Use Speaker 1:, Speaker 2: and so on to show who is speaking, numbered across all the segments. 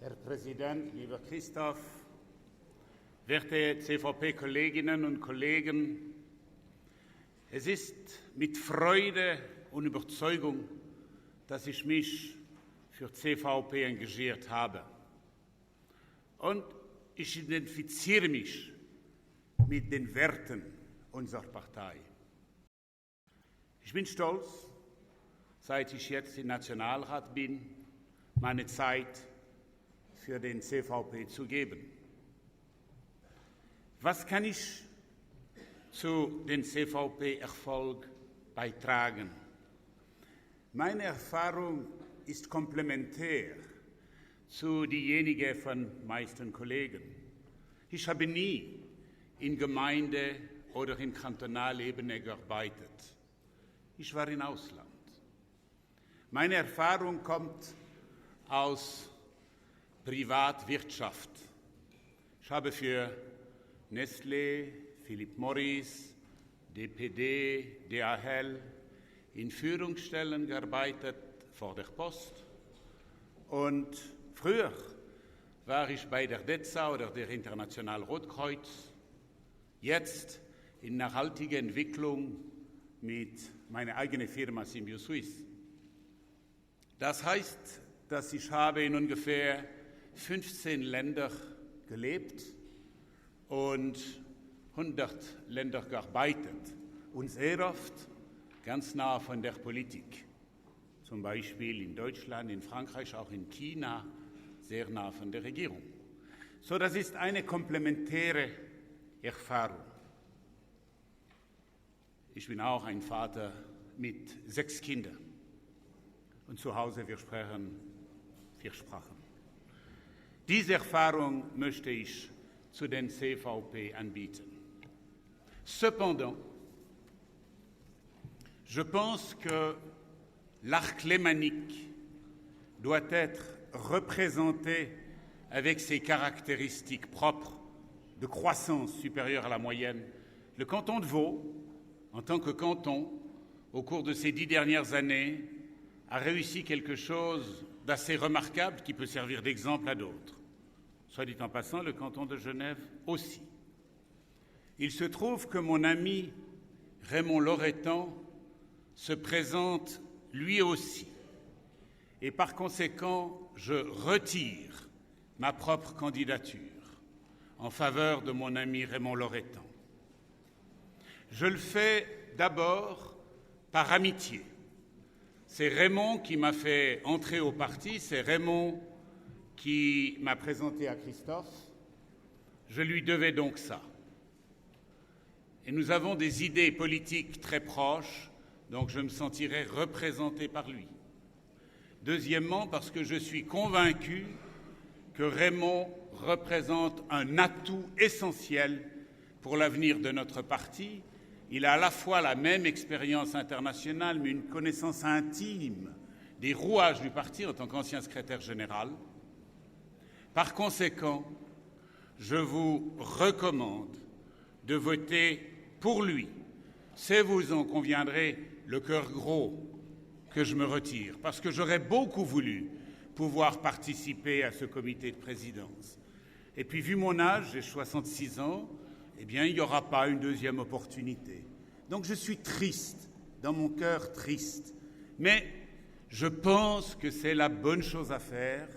Speaker 1: Herr Präsident, lieber Christoph, werte CVP-Kolleginnen und Kollegen, es ist mit Freude und Überzeugung, dass ich mich für CVP engagiert habe. Und ich identifiziere mich mit den Werten unserer Partei. Ich bin stolz, seit ich jetzt im Nationalrat bin, meine Zeit für den CVP zu geben. Was kann ich zu dem CVP-Erfolg beitragen? Meine Erfahrung ist komplementär zu derjenigen von meisten Kollegen. Ich habe nie in Gemeinde oder in Kantonalebene gearbeitet. Ich war im Ausland. Meine Erfahrung kommt aus Privatwirtschaft. Ich habe für Nestlé, Philip Morris, DPD, DHL in Führungsstellen gearbeitet vor der Post. Und früher war ich bei der DEZA oder der International Rotkreuz. Jetzt in nachhaltiger Entwicklung mit meiner eigenen Firma Symbiosuisse. Das heißt, dass ich habe in ungefähr 15 Ländern gelebt und 100 Ländern gearbeitet und sehr oft ganz nah von der Politik. Zum Beispiel in Deutschland, in Frankreich, auch in China, sehr nah von der Regierung. So, das ist eine komplementäre Erfahrung. Ich bin auch ein Vater mit 6 Kindern und zu Hause wir sprechen 4 Sprachen. Diese Erfahrung möchte ich zu den CVP anbieten. Cependant, je pense que l'arc lémanique doit être représenté avec ses caractéristiques propres de croissance supérieure à la moyenne. Le canton de Vaud, en tant que canton, au cours de ces 10 dernières années, a réussi quelque chose d'assez remarquable qui peut servir d'exemple à d'autres. Soit dit en passant, le canton de Genève aussi. Il se trouve que mon ami Raymond Loretan se présente lui aussi. Et par conséquent, je retire ma propre candidature en faveur de mon ami Raymond Loretan. Je le fais d'abord par amitié. C'est Raymond qui m'a fait entrer au parti, c'est Raymond qui m'a présenté à Christophe. Je lui devais donc ça. Et nous avons des idées politiques très proches, donc je me sentirai représenté par lui. Deuxièmement, parce que je suis convaincu que Raymond représente un atout essentiel pour l'avenir de notre parti. Il a à la fois la même expérience internationale, mais une connaissance intime des rouages du parti en tant qu'ancien secrétaire général. Par conséquent, je vous recommande de voter pour lui. C'est, vous en conviendrez, le cœur gros que je me retire, parce que j'aurais beaucoup voulu pouvoir participer à ce comité de présidence. Et puis, vu mon âge, j'ai 66 ans, eh bien, il n'y aura pas une deuxième opportunité. Donc, je suis triste, dans mon cœur triste. Mais je pense que c'est la bonne chose à faire,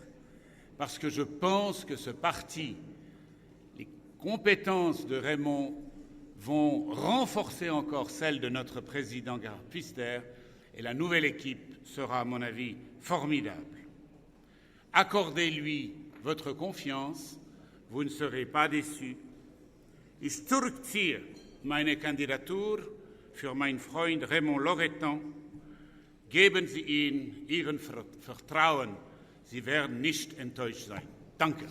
Speaker 1: parce que je pense que ce parti, les compétences de Raymond vont renforcer encore celles de notre président Gerhard Pfister, et la nouvelle équipe sera, à mon avis, formidable. Accordez-lui votre confiance, vous ne serez pas déçus. Ich zurückziehe meine Kandidatur für meinen Freund Raymond Loretan. Geben Sie ihm Ihren Vertrauen. Sie werden nicht enttäuscht sein. Danke.